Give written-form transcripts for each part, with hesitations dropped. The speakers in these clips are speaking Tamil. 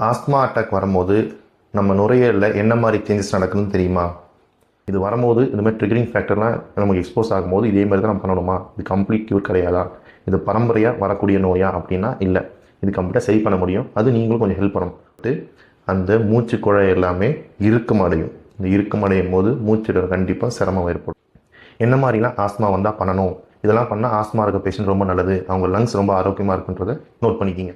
ஆஸ்மா அட்டாக் வரும்போது நம்ம நுரையீரலில் என்ன மாதிரி சேஞ்சஸ் நடக்குதுன்னு தெரியுமா? இது வரும்போது இந்த மாதிரி ட்ரிகரிங் ஃபேக்டர்லாம் நமக்கு எக்ஸ்போஸ் ஆகும்போது இதே மாதிரி தான் நம்ம பண்ணணுமா? இது கம்ப்ளீட் க்யூர் கிடையாதா? இது பரம்பரையாக வரக்கூடிய நோயா அப்படின்னா இல்லை. இது கம்ப்ளீட்டாக சரி பண்ண முடியும். அது நீங்களும் கொஞ்சம் ஹெல்ப் பண்ணணும். அந்த மூச்சு குழாய் எல்லாமே இறுக்கமடையும். இந்த இறுக்கமடையும் போது மூச்சு கண்டிப்பாக சிரமம் ஏற்படும். என்ன மாதிரிலாம் ஆஸ்மா வந்தால் பண்ணணும்? இதெல்லாம் பண்ணால் ஆஸ்மா இருக்க பேஷண்ட் ரொம்ப நல்லது, அவங்க லங்ஸ் ரொம்ப ஆரோக்கியமாக இருக்குன்றதை நோட் பண்ணிக்கிங்க.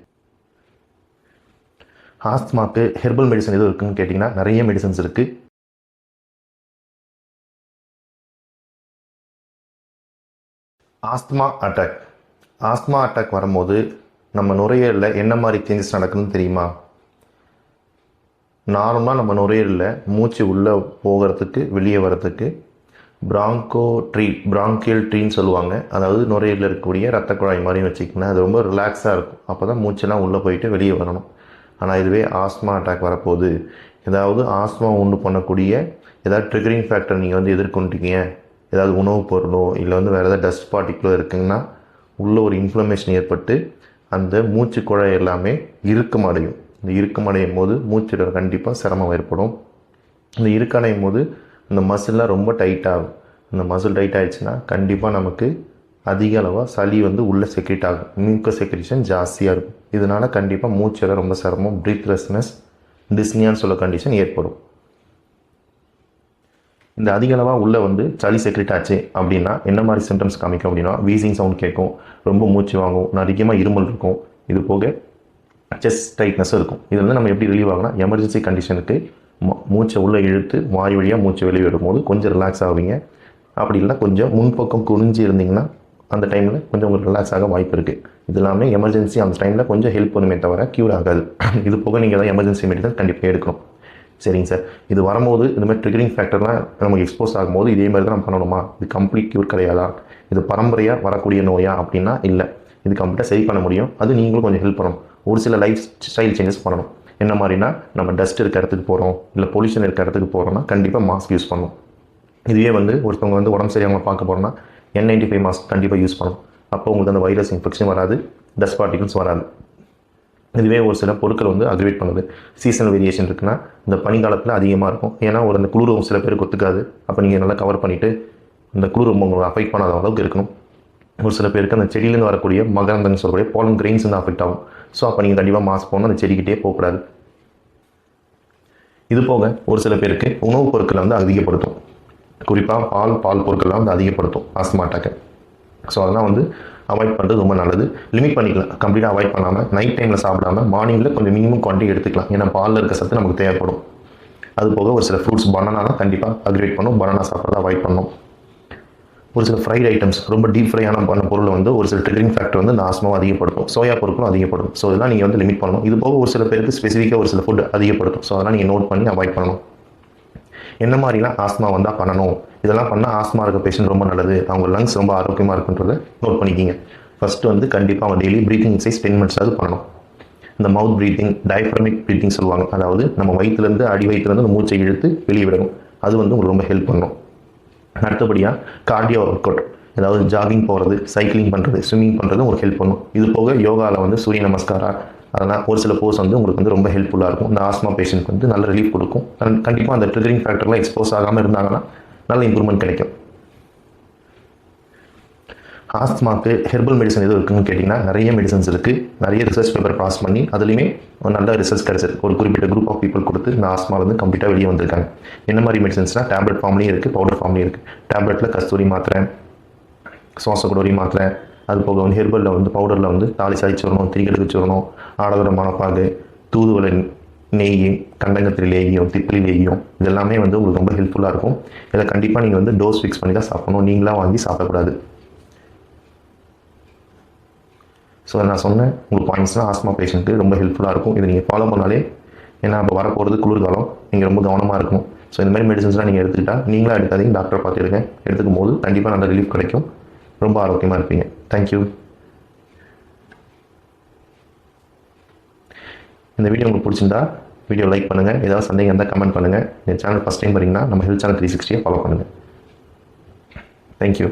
ஆஸ்மாக்கு ஹெர்பல் மெடிசன் எதுவும் இருக்குன்னு கேட்டிங்கன்னா நிறைய மெடிசன்ஸ் இருக்குது. ஆஸ்மா அட்டாக் வரும்போது நம்ம நுரையீரலில் என்ன மாதிரி சேஞ்சஸ் நடக்குதுன்னு தெரியுமா? நார்மலாக நம்ம நுரையீரலில் மூச்சு உள்ளே போகிறதுக்கு வெளியே வர்றதுக்கு பிராங்கியல் ட்ரீன்னு சொல்லுவாங்க. அதாவது நுரையீரலில் இருக்கக்கூடிய ரத்த குழாய் மாதிரி வச்சுக்கிங்கன்னா அது ரொம்ப ரிலாக்ஸாக இருக்கும். அப்போ தான் மூச்செல்லாம் உள்ளே போயிட்டு வெளியே வரணும். ஆனால் இதுவே ஆஸ்மா அட்டாக் வரப்போகுது, ஏதாவது ஆஸ்மா உண்டு பண்ணக்கூடிய ஏதாவது ட்ரிகரிங் ஃபேக்டர் நீங்கள் எதிர்கொண்டீங்க, ஏதாவது உணவுப் பொருளோ இல்லை வேறு ஏதாவது டஸ்ட் பார்ட்டிகளோ இருக்குங்கன்னா உள்ள ஒரு இன்ஃப்ளமேஷன் ஏற்பட்டு அந்த மூச்சு குழாய் எல்லாமே இறுக்கமடையும். இந்த இறுக்கமடையும் போது மூச்சு கண்டிப்பாக சிரமம் ஏற்படும். இந்த இறுக்கடையும் போது இந்த மசில்லாம் ரொம்ப டைட்டாகும். இந்த மசில் டைட் ஆகிடுச்சுன்னா கண்டிப்பாக நமக்கு அதிக அளவாக சளி உள்ளே செக்ரேட் ஆகும். மியூக்கஸ் செக்ரேஷன் ஜாஸ்தியாக இருக்கும். இதனால் கண்டிப்பாக மூச்சில் ரொம்ப சிரமம், பிரீத்லெஸ்னஸ், டிஸ்னியான்னு சொல்ல கண்டிஷன் ஏற்படும். இந்த அதிக அளவாக உள்ளே சளி செக்ரேட் ஆச்சு அப்படின்னா என்ன மாதிரி சிம்டம்ஸ் காமிக்கும் அப்படின்னா வீசிங் சவுண்ட் கேட்கும், ரொம்ப மூச்சு வாங்கும், அதிகமாக இருமல் இருக்கும், இது போக செஸ்ட் டைட்னஸும் இருக்கும். இதில் நம்ம எப்படி ரிலீவ் ஆகுனா எமர்ஜென்சி கண்டிஷனுக்கு மூச்சை உள்ளே இழுத்து வாய் வழியாக மூச்சை வெளியே விடும்போது கொஞ்சம் ரிலாக்ஸ் ஆகுவீங்க. அப்படி இல்லைனா கொஞ்சம் முன்பக்கம் குனிஞ்சு இருந்தீங்கன்னா அந்த டைமில் கொஞ்சம் உங்களுக்கு ரிலாக்ஸ் ஆக வாய்ப்பு இருக்குது. இது எல்லாமே எமர்ஜென்சி அந்த டைமில் கொஞ்சம் ஹெல்ப் பண்ணுமே தவிர க்யூர் ஆகாது. இது போக நீங்கள் தான் எமர்ஜென்சி மெடிசன் கண்டிப்பாக எடுக்கணும். சரிங்க சார், இது வரும்போது இந்த மாதிரி ட்ரிகரிங் ஃபேக்டர்லாம் நமக்கு எக்ஸ்போஸ் ஆகும்போது இதே மாதிரி தான் நம்ம பண்ணணுமா? இது கம்ப்ளீட் க்யூர் கிடையாதா? இது பரம்பரையாக வரக்கூடிய நோயா அப்படின்னா இல்லை. இது கம்ப்ளீட்டாக சரி பண்ண முடியும். அது நீங்களும் கொஞ்சம் ஹெல்ப் பண்ணணும். ஒரு சில லைஃப் ஸ்டைல் சேஞ்சஸ் பண்ணணும். என்ன மாதிரினா நம்ம டஸ்ட் இருக்க இடத்துக்கு போகிறோம் இல்லை பொல்யூஷன் இருக்க இடத்துக்கு போகிறோம்னா கண்டிப்பாக மாஸ்க் யூஸ் பண்ணணும். இதுவே ஒருத்தவங்க உடம்பு சரியாக பார்க்க போகிறோன்னா N95 மாஸ்க் கண்டிப்பாக யூஸ் பண்ணணும். அப்போ உங்களுக்கு அந்த வைரஸ் இன்ஃபெக்ஷன் வராது, டஸ்ட் பார்ட்டிகல்ஸ் வராது. இதுவே ஒரு சில பொருட்கள் அக்ரிவேட் பண்ணுது. சீசனல் வேரியேஷன் இருக்குன்னா இந்த பனிக்காலத்தில் அதிகமாக இருக்கும். ஏன்னா அந்த குளிர் சில பேருக்கு ஒத்துக்காது. அப்போ நீங்கள் நல்லா கவர் பண்ணிவிட்டு இந்த குளிர் உங்களுக்கு அஃபெக்ட் பண்ணாத அளவுக்கு இருக்கணும். ஒரு சில பேருக்கு அந்த செடியிலேருந்து வரக்கூடிய மகரந்தன்னு சொல்லக்கூடிய பாலன் கிரெயின்ஸ் அஃபெக்ட் ஆகும். ஸோ அப்போ நீங்கள் கண்டிப்பாக மாஸ்க் போகணும், அந்த செடிக்கிட்டே போகக்கூடாது. இது போக ஒரு சில பேருக்கு உணவுப் பொருட்களை அதிகப்படுத்தும். குறிப்பாக பால் பொருட்கள்லாம் அதிகப்படுத்தும் ஆஸ்மா அட்டாக்கை. ஸோ அதெல்லாம் அவாய்ட் பண்ணுறது ரொம்ப நல்லது. லிமிட் பண்ணிக்கலாம். கம்ப்ளீட்டாக அவாய்ட் பண்ணாமல் நைட் டைமில் சாப்பிடாமல் மார்னிங்கில் கொஞ்சம் மினிமம் குவான்டிட்டி எடுத்துக்கலாம். ஏன்னா பாலில் இருக்க சத்து நமக்கு தேவைப்படும். அது போக ஒரு சில ஃப்ரூட்ஸ் பனானாலாம் கண்டிப்பாக அக்ரிவேட் பண்ணும். பனானா சாப்பிட்றத அவாய்ட் பண்ணணும். ஒரு சில ஃப்ரைட் ஐட்டம்ஸ், ரொம்ப டீப் ஃப்ரையான பண்ண பொருள் ஒரு சில ட்ரிகரிங் ஃபேக்டர் இந்த ஆஸ்மாவை அதிகப்படுத்தும். சோயா பொருட்களும் அதிகப்படுத்தும். ஸோ இதெல்லாம் நீங்கள் லிமிட் பண்ணணும். இது போக ஒரு சில பேருக்கு ஸ்பெசிஃபிக்காக ஒரு சில ஃபுட் அதிகப்படுத்தும். ஸோ அதெல்லாம் நீங்கள் நோட் பண்ணி அவாய்ட் பண்ணணும். என்ன மாதிரிலாம் ஆஸ்மா வந்தால் பண்ணணும்? இதெல்லாம் பண்ணால் ஆஸ்மா இருக்க பேஷண்ட் ரொம்ப நல்லது, அவங்க லங்ஸ் ரொம்ப ஆரோக்கியமாக இருக்குன்றதை நோட் பண்ணிக்கிங்க. ஃபஸ்ட்டு கண்டிப்பாக அவங்க டெய்லி ப்ரீத்திங் எக்ஸசைஸ் 10 மினிட்ஸாவது பண்ணணும். இந்த மவுத் ப்ரீத்திங், டயஃப்ரமிக் ப்ரீத்திங் சொல்லுவாங்க. அதாவது நம்ம வயிற்றுலேருந்து அடி வயிற்றுலேருந்து அந்த மூச்சை இழுத்து வெளியே விடணும். அது உங்களுக்கு ரொம்ப ஹெல்ப் பண்ணும். அடுத்தபடியாக கார்டியோ ஒர்க் அவுட், அதாவது ஜாகிங் போகிறது, சைக்கிளிங் பண்ணுறது, ஸ்விம்மிங் பண்ணுறது உங்களுக்கு ஹெல்ப் பண்ணும். இது போக யோகாவில் சூரிய நமஸ்காரா அதெல்லாம் ஒரு சில போஸ் உங்களுக்கு ரொம்ப ஹெல்ப்ஃபுல்லாக இருக்கும். இந்த ஆஸ்மா பேஷண்ட்க்கு நல்ல ரிலீஃப் கொடுக்கும். கண்டிப்பாக அந்த ட்ரிகரிங் ஃபேக்டர்லாம் எக்ஸ்போஸ் ஆகாமல் இருந்தாங்கன்னா நல்ல இம்ப்ரூவ்மெண்ட் கிடைக்கும். ஆஸ்மாக்கு ஹெர்பல் மெடிசன் எதுவும் இருக்குன்னு கேட்டிங்கன்னா நிறைய மெடிசன்ஸ் இருக்குது. நிறைய ரிசர்ச் பேப்பர் பாஸ் பண்ணி அதுலேயுமே நல்ல ரிசர்ச் கிடச்சிருக்கு. ஒரு குறிப்பிட்ட குரூப் ஆஃப் பீப்புள் கொடுத்து இந்த ஆஸ்மா கம்ப்ளீட்டாக வெளியே வந்திருக்காங்க. என்ன மாதிரி மெடிசன்ஸ்னால் டேப்லெட் ஃபார்ம்லேயும் இருக்குது, பவுடர் ஃபார்ம்லேயும் இருக்குது. டேப்லெட்டில் கஸ்தூரி மாத்திரை, சுவாசக்குடோரி மாத்திரை, அது போக ஹெர்பலில் பவுடரில் தாலி சாய்ச்சூரணம், திரிகடுக்கு சூரணம், ஆடதோட மணப்பாகு, தூதுவளை நெய், கண்டங்கத்திரி லேகியம், திப்பிலி லேகியம், இதெல்லாமே உங்களுக்கு ரொம்ப ஹெல்ப்ஃபுல்லாக இருக்கும். இதை கண்டிப்பாக நீங்கள் டோஸ் ஃபிக்ஸ் பண்ணி தான் சாப்பிடணும். நீங்களாக வாங்கி சாப்பிடக்கூடாது. ஸோ நான் சொன்னேன் உங்களுக்கு பாயிண்ட்ஸ்லாம் ஆஸ்மா பேஷண்ட்டுக்கு ரொம்ப ஹெல்ப்ஃபுல்லாக இருக்கும். இதை நீங்கள் ஃபாலோ பண்ணாலே, ஏன்னா அப்போ வரப்போகிறது குளிர்காலம், நீங்கள் ரொம்ப கவனமாக இருக்கணும். ஸோ இந்த மாதிரி மெடிசன்ஸ்லாம் நீங்கள் எடுத்துக்கிட்டால் நீங்களாக எடுக்காதீங்க, டாக்டரை பார்த்து எடுங்க. எடுத்துக்கும் போது கண்டிப்பாக நல்ல ரிலீஃப் கிடைக்கும். ரொம்ப ஆரோக்கியமாக இருப்பீங்க. தேங்க்யூ. இந்த வீடியோ உங்களுக்கு பிடிச்சிருந்தா வீடியோ லைக் பண்ணுங்கள். ஏதாவது சந்தேகம் இருந்தால் கமெண்ட் பண்ணுங்கள். இந்த சேனல் ஃபஸ்ட் டைம் வரீங்கன்னா நம்ம ஹெல்த் சேனல் 360 ஃபாலோ பண்ணுங்கள். தேங்க்யூ.